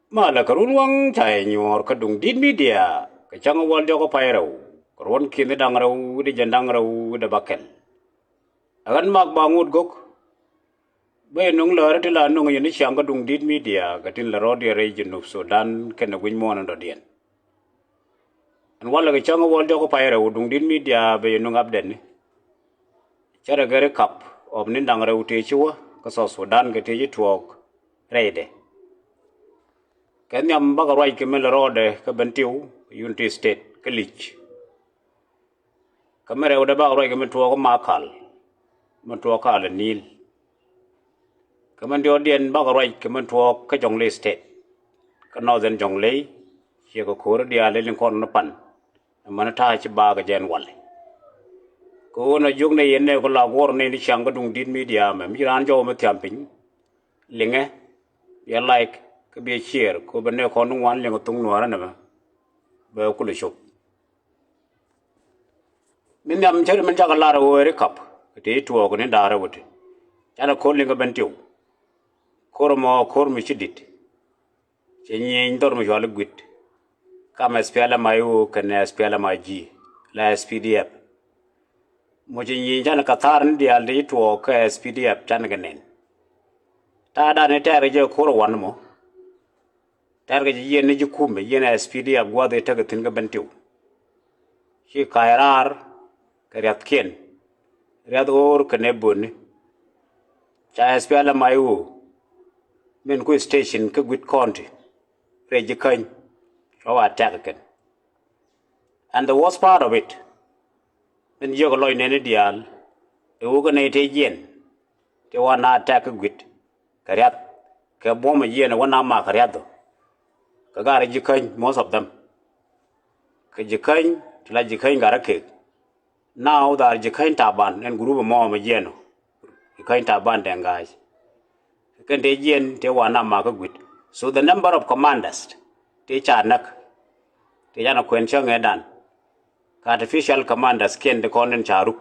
Mala karun wang chai nyor kadung din media kachang wal joko pairau karun kini dangrau di jandangrau da bakel agan mak bangut gok bay nung lar ti la nung yini chang kadung din media katin la rodi region of Sudan kena gwin mo nan dodian an wala kachang wal joko pairau dung din media bay nung abden cara gare kap ob nin dangrau te chua kaso Sudan ke te tuok reide Kanyam bagarai kemel rode ke bentiu Unity State ke lich. Kamere udah bagarai kemel tua ke makal, mentua ke ala Nil. Kemen diodian bagarai kemel tua ke Jonglei State, ke Northern Jonglei, sia ke kore dia le lingkon depan, mana tahu ciba ke Jenwal. Ko na jung ne yenne ko lagor ne ni chang dung din media mem jiran jo me tiamping. Linge, ya like ke be share ko benne ko nu wan le tung nuara na ba ko le shop min yam chere men jaga lara wo re kap te tuo ko ne dara wote ana ko le ben tiu kor mi chidit che nyi ndor mi jwal gwit kam spela mayu kan spela maji la SPDF mo che nyi jana katar ni dia le tuo ka SPDF tan ganen ta da ne tere je kor wan mo targa yen ni kume yen SPDF gwa de taga tin ga bentiu shi kairar karyat ken riad or kane bonni cha SPL mayu men ku station ka gwit county reji kan so attack ken and the worst part of it when you go loy ne dial e wo ne te yen te wana attack gwit karyat ka bom yen wana ma karyat Kagara jikany, most of them. Kajikany, tila jikany garake. Now there are jikany taban and group of mom jeno. Jikany taban then guys. Can they jen te wana makagwit. So the number of commanders te chanak te jana kwenchang edan. Artificial commanders ken de konen charuk.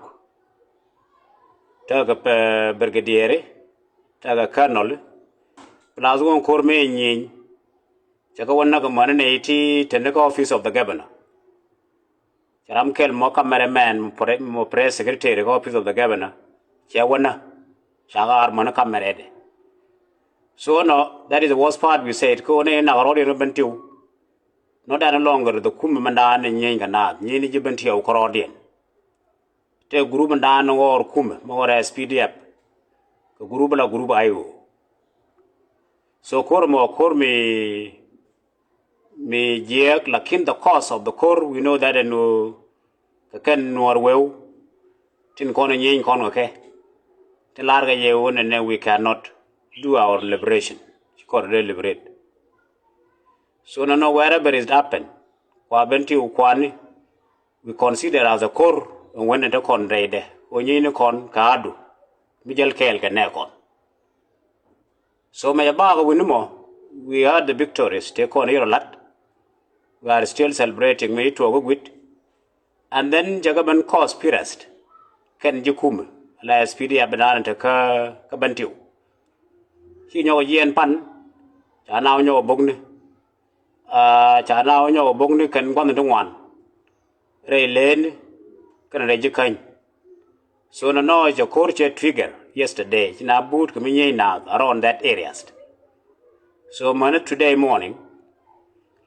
Taga brigadier, taga colonel. Plazo korme nyin. Chaka wana ka mana ne iti tendeka office of the governor. Charam kel mo cameraman mo press secretary ka office of the governor. Cha wana chaka ar mana camera de. So no, that is the worst part we said. Ko ne na rodi no bentiu. No that no longer the kum manda ne nyenga na nyini jibentiu korodian. Te group manda no or kum mo SPDF. Ko group la group ayo. So kor me jek lakin the cause of the core we know that no ken nor well tin kono nyin kono ke te larga ye won and we cannot do our liberation core liberate so no wherever it happen kwa benti ukwani we consider as a core when it kon reide onyin kon kaadu mijel kel ke ne kon so me ba go we had the victories take on here lot. We are still celebrating me to a good. And then Jagaban cause pirest. Ken Jukum, la SPD abedan to Kabantiu. He know yen pan. Chanao no bogni. Chanao no bogni can go to one. Ray lane can regikan. So no is a court trigger yesterday. In a boot coming now around that areas. So today morning.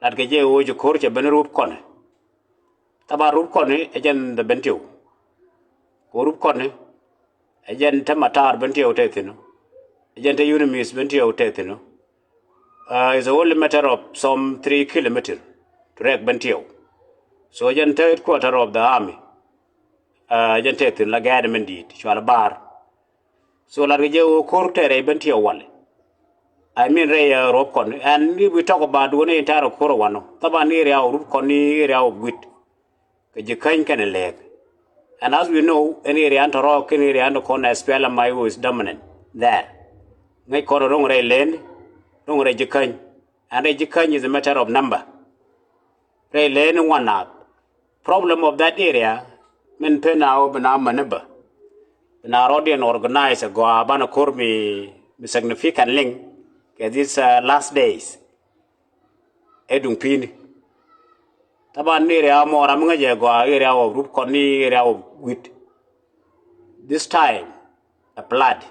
Lat ke je o je korche ben rup kone taba rup kone ejen the bentiu ko rup kone ejen tamatar bentiu tetino ejen te unimis bentiu tetino is only matter of some 3 kilometers to rek bentiu so ejen third quarter of the army ejen tetin la gade mendit chwala bar so lat ke je o korte re bentiu wale I mean, Ropcon, and we talk about one entire Korowano. Taban area of Rupcon, area of wit. Kajakan can a leg. And as we know, any area under rock, any area under corner, Spella Mayo is dominant there. Make corner wrong ray lane, wrong ray Jakan. And a Jakan is a matter of number. Ray lane one up. Problem of that area, men pen out Banama number. Narodian organizer go Abana Kormi, significant link. These last days, edung pini taban area more am ngaje go area of group koni area of wit this time a blood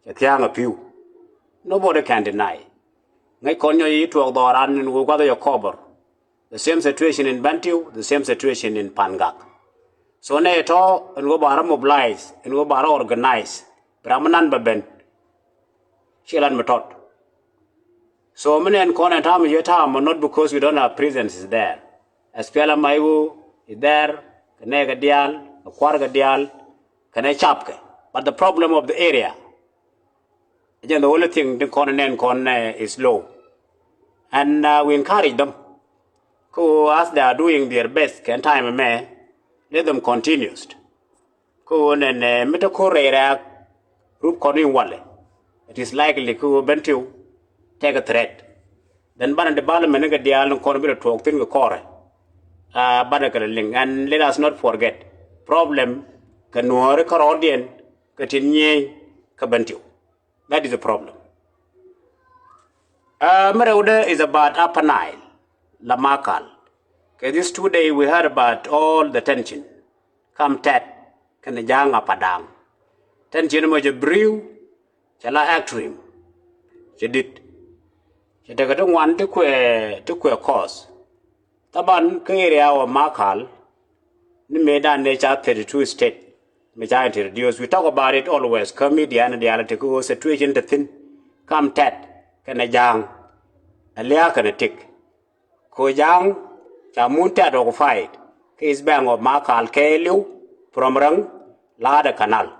a few nobody can deny ngai konyo yi tuok doran ni go kwado yo cover the same situation in Bantu, the same situation in Pangak. So ne to en go bara mobilize en go bara organize brahmanan baben chilan metot. So many and corner time you time not because we don't have presence is there. Aspela maiu is there, kanega dial, a kwarga dial, kane chapke. But the problem of the area, again the only thing the corner is low. And we encourage them. Who, as they are doing their best, can time me, let them continue. Who and metacorera group calling wale. It is likely who bentu take a threat. Then ban the parliament get the island corner talk thing the core. And let us not forget problem can no Carodian continue kabentu. That is the problem. Merauda is about Upper Nile. Lamakal. Okay, these 2 days we heard about all the tension. Come tet, can the young apadang. Tension was a brew, chala extreme. She did. She took a one to queer cause. Taban, area or Makal, Nimeda nature 32 state. Majority reduced. We talk about it always. Comedian and the analytical situation to thin. Come tet, can a young, a layer can a tick. Ko jang cha munta do fight case bang of Makal Kelu from Rang Lada Canal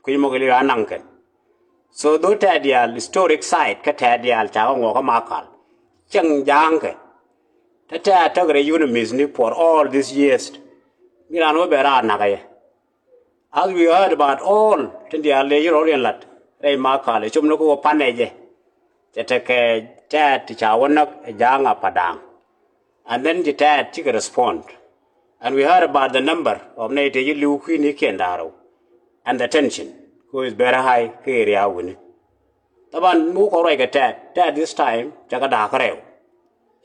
Kuimogli Ananken. So do tadial historic site katadial cha ngo Makal Chang Janke Tata Tagre Unimisni for all these years Milano Bera Nagaye. As we heard about all Tindia Layer Orient Lat Ray Makal Chumnoko Paneje Tatake Tat Chawanak Janga Padang. And then the Tat took a respond. And we heard about the number of native Luki Nikendaro and the tension, who is very high area winning. The one move or like a Tat this time, Jagadakareo.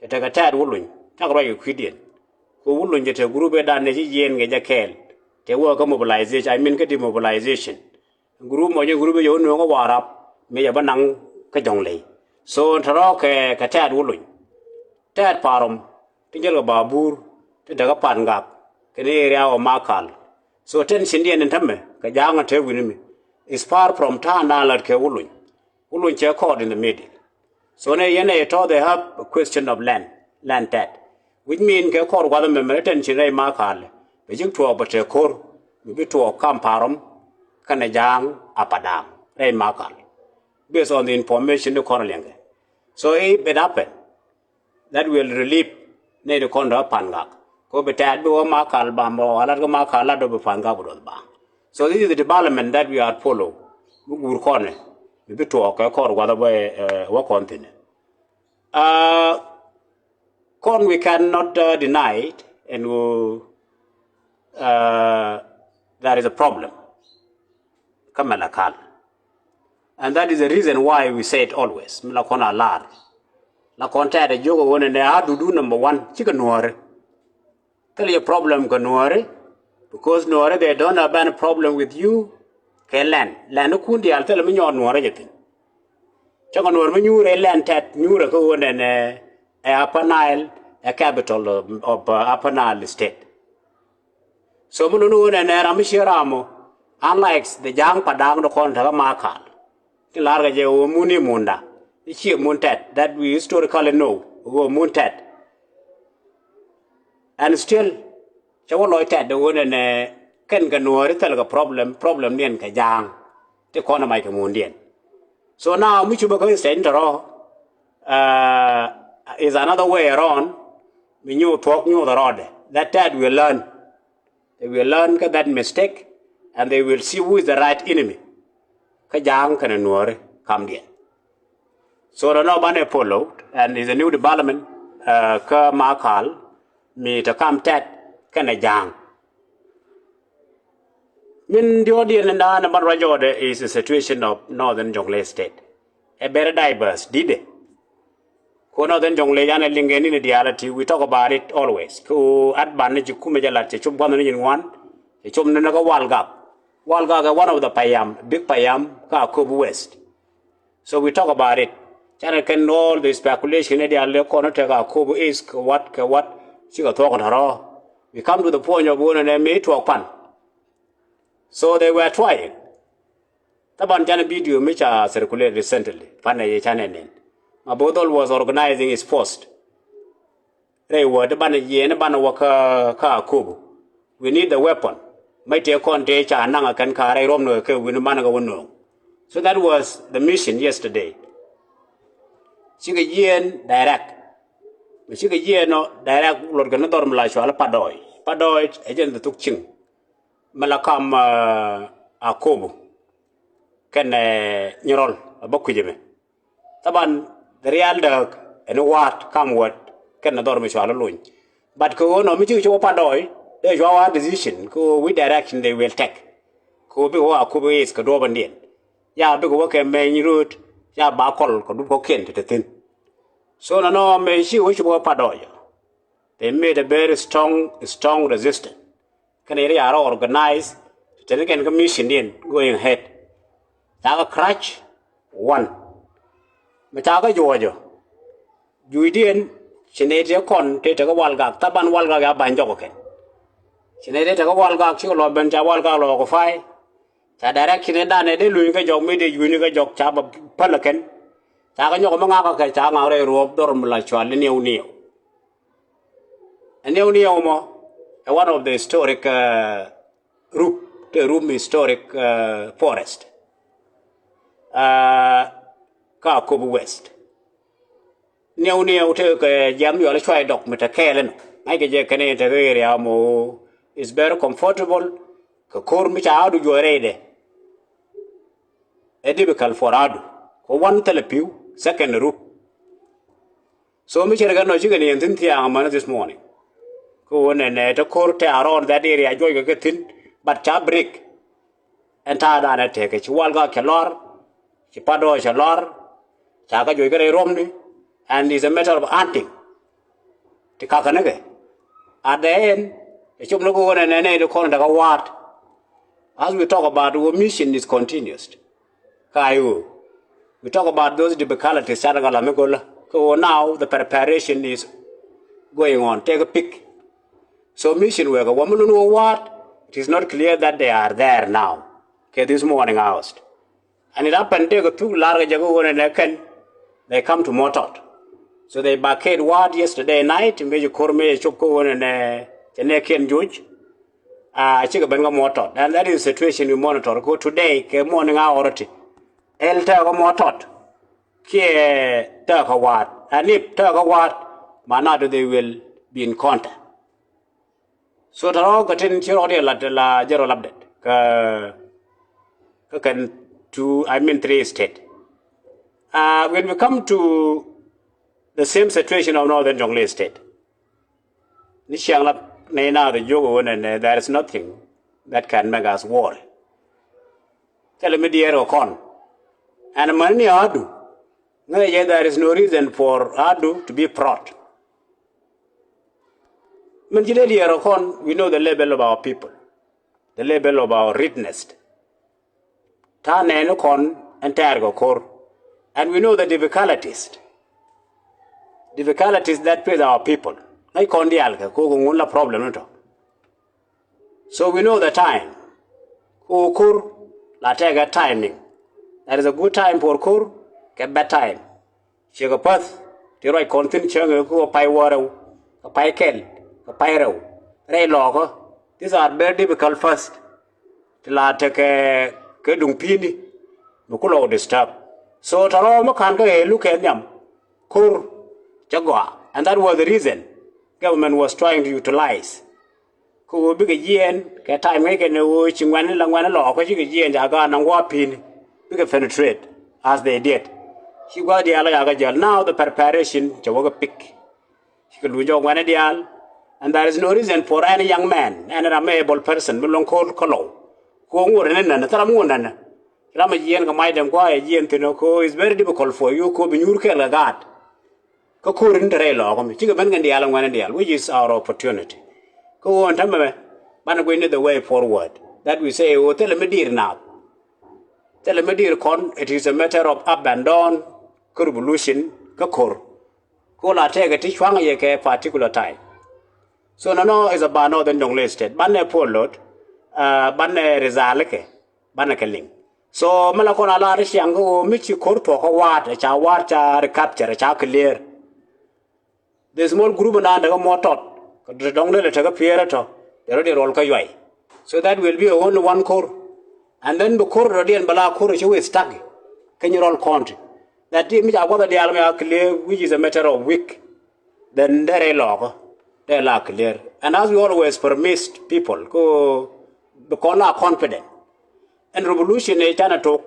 You take a Tat Woolwin, Tagaray Quidian, who will get a group of Danajian Gajakel. They work on mobilization, I mean, get mobilization. Group or your group you know what up, may a banang kajongly. So, Tarok a Tat Woolwin. Tat parum. Tinjal babur, tinjaga pangak, kene area of Makal. So tension Indian and Tame, Kajanga Tewinimi, is far from Tana at Kewulun. Ulun caught in the middle. So Nayana thought they have a question of land tat. Which mean Kakor Wadam attention Ray Makal, the Jig to a Batekor, maybe to a Kamparum, Kanajang, Apadang, Ray Makal, based on the information the Cornelian. So it happened. That will relieve ne de kondo pangak ko betad bo makal bambo ala go makala do pangak do ba. So this is the development that we are follow gur kone bi to ko ko wada boy wa continue con we cannot deny it and there is a problem kamalakal, and that is the reason why we say it always mlakona lar la contact the jogo one and how to do number one chicken noire. Tell your problem can noire because noire they don't have any problem with you can land kundi I'll tell me your noire jetin chicken noire when you land tat new go and Upper Nile a capital of Upper Nile state. So munu and Ramishiramo unlike the young padang the contact makal the large muni munda Muntat that we historically know, Muntat. And still, Chawaloitat, the one and Ken Ganor, tell a problem Nien Kajang, the corner Mike Mundian. So now, Michubako Center is another way around. When you talk new the rod, that will learn. They will learn that mistake and they will see who is the right enemy. Kajang can come there. So the nobody followed, and is a new development. Ka Makal, me to come tat Kanajang. Min the audience and Rajoda is a situation of northern Jonglei state. A very diverse, did it? Kono then jongle yana lingen in reality, we talk about it always. Ko at banage kumejalat, chum one in one, a chum naga walgak. Walgak, one of the payam, big payam, ka Kobu West. So we talk about it. Channel can all the speculation, the corner take our Kobu is what, she got talking her. We come to the point of one and they made to a pan. So they were trying. Taban Jana video which are circulated recently, Pana channel. Mabodol was organizing his post. They were the Bana Yen Banawaka Ka Kubu. We need the weapon. Mighty Conte Chananga can carry Romno with Managa. So that was the mission yesterday. Chiga Yen direct. Chiga Yen no direct Lorganador Malasha Padoy. Padoy, agent the Tukching. Malakam a Kubu. Can Nirol, a Bokujime. Taban. The real dog and what come what can adore me alone. But go no Michu Padoy, there's our decision, go with direction they will take. Go be what Kubu is Kadobandian. Ya big work and main route, ya bacol, Kaduko to the thin. So no may she wish were Padoy. They made a very strong resistance. Canary are organized to take a commission in going ahead. Now a crutch, one. Mataga Georgia. Juidian, Chinese con, take a walgak, Taban walga banjoken. Chinese take a walgak, Chilo Benja walga logofy. Ta direction done a deluga jog made a uniga jog chab pelican. Taganyoka Tanga rope dormla Chalini Neo. And Neomo, one of the historic room historic forest. Ka Kobu West. Neo take a jam you are try dog with a kalen. I get a canate area mo is very comfortable. Kakor which I do you ready. A difficult for Adu. For one telepew, second roof. So Michigan chicken and Tintia this morning. Go on and a court around that area, joy a good thing, but chab brick. And Tada take it. Walga Kalor, Chipado Shalor. Chaka Joy Romney, and it's a matter of hunting. The Kakanege. At the end, the Chumlogo and any the corner of what? As we talk about, our mission is continuous. Kayu. We talk about those difficulties, Saragalamegola. So now the preparation is going on. Take a pick. So mission work, a woman who know what? It is not clear that they are there now. Okay, this morning hours. And it happened, take a two large jago and they come to Motot. So they barricade ward yesterday night, Major Korme, Choko, and Janekian Judge. Chicabenga Motot. And that is the situation we monitor. Go today, morning hour. El Tago Motot. Kia Taka Ward. And if Taka Ward, Manado they will be in contact. So the all got in Chirodi la Gerald update. Can 3 state. When we come to the same situation of Northern Jonglei State, there is nothing that can make us worry. Tell me the Erocon. And Mani Adu. There is no reason for Adu to be proud. We know the level of our people, the level of our readiness. And we know the difficulties that face our people. So we know the time. Timing. There is a good time for Kur, get bad time. Shake a path, the right content, a pie water, a pie kel, a pyro, ray logger. These are very difficult first. Till I take a kedung pini, Mukulo disturb. So Taroma can't look at them. Kur, Jagua. And that was the reason government was trying to utilize. Ku big a yen, get time making a witch and when a law, because you get yen, Jagan and Wapin, big a penetrate, as they did. She got the Alaga. Now the preparation, Jawaga pick. She could do your one ideal, and there is no reason for any young man, and an amiable person, belong called Colo. Go on and Taramunan. Rama yen, my damn quiet yen to know is very difficult for you, could be your like that. ko kurin dere lo ko mi chiga ban ngan dial ngwan dial, which is our opportunity. Ko on tambe ban going the way forward that we say o tell me dir now. Tell me dir kon, it is a matter of up and down revolution ko kor. Ko la take a tishwang ye ke particular time. So no is about northern Jonglei state. Ban ne polot ban ne rezaleke ban ne keling. So malakona la rishyang ko michi kor to ko wat cha recapture cha clear. The small group na daga motot. The dongle le taga piera to. They already roll ka yai. So that will be only one core. And then the core already and bala core is stuck. Can you roll count? That means I want the alme clear, which is a matter of week. Then there log. They are clear. And as we always permit people go become confident. And revolution is trying to talk.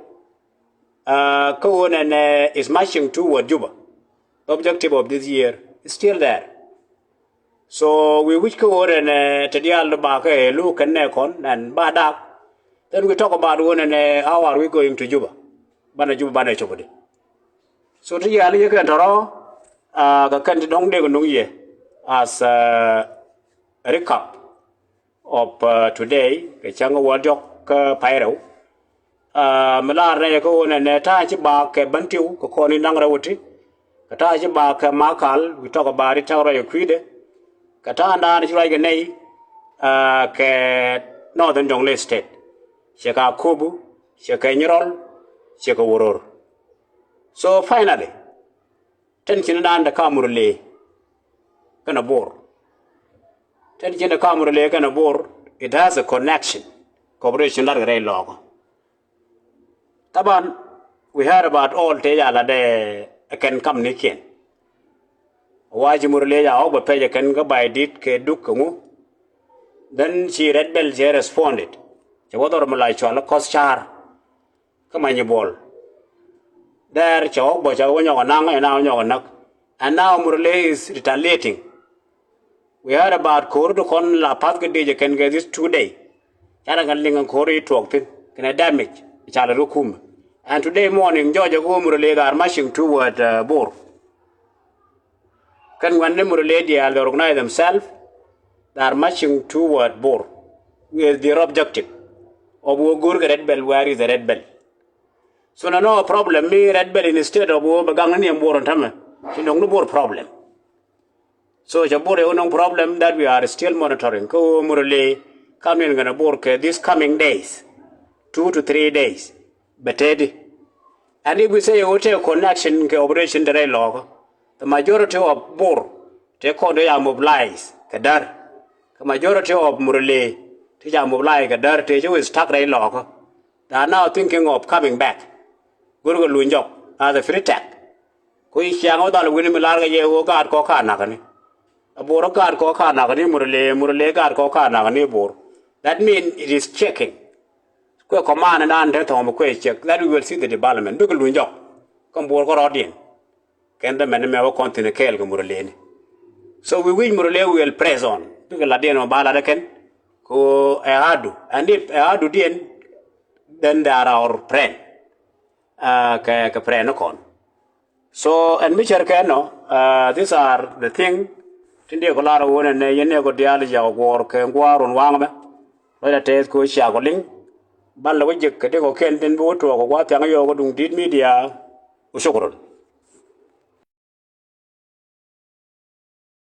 Go on and is marching toward Juba. The objective of this year is still there. So we wish go on and to the back look and nekon and badak. Then we talk about one and how are we going to Juba? Bana Juba bana chobodi. So the year you can draw the country don't know ye as a recap of today. The Changa Wajok Pyro. Malar na ko na ta chi ba ke bantiu ko ni nang rawti kata chi ba ke makal we talk about it tawra yakwide kata na ni right nei ke northern Jonglei state sheka kubu sheka nyirol sheka woror. So finally ten chin na nda kamurle kana bor ten chin kamurle kana bor, it has a connection cooperation lar gre logo. Taban, we heard about all Tejala de can come nikin. Wajimurleja over pay can go by dit ke dukumu. Then she red bell she responded. She was Malay chola cost char. Come on your ball. There chok but nang and now yonak. And now Murle is retaliating. We heard about Kordukon la Pathgade can get this 2 days. Yanagan and Kori talked it. Can I damage? Chalarukum. And today morning, Georgia Gomurle are marching toward Bor. Can one Murle they organize themselves? They are marching toward Bor with their objective of Wogur Red Bell. Where is the Red Bell? So no problem. Me Red Bell instead of Bagangani and Bor and Tama. No more problem. So Jabore no problem that we are still monitoring. Go Murle coming in a Bor this coming days. 2 to 3 days. But and if we say hotel connection operation the log, the majority of Bor take on the mobilize Kadar. The majority of Murle take mobilize Kadar take is stuck rail log. They are now thinking of coming back. Guru Lunjok as a free tag. Kui Shiang Odal Winnie Larga Ye guard Coca Nagani. A Bor guard Coca Nagani Murle guard Coca Nagani Bor. That means it is checking. Command and under Tom check that we will see the development. Big Lunjok. Come board or audience. Can the man never continue Kel Murlane? So we wish Murle will press on. Because Ladino Baladaken go Ehadu. And if Ehadu didn't, then they are our friend. Kaprenokon. So and Michel Kano, these are the thing. Tindia Colaro one and Yenego Dialija war can war on Wangma. Let us take go Shagoling. Balla wajik kete ko ken ten bo to ko wat yang yo ko dung dit media usokron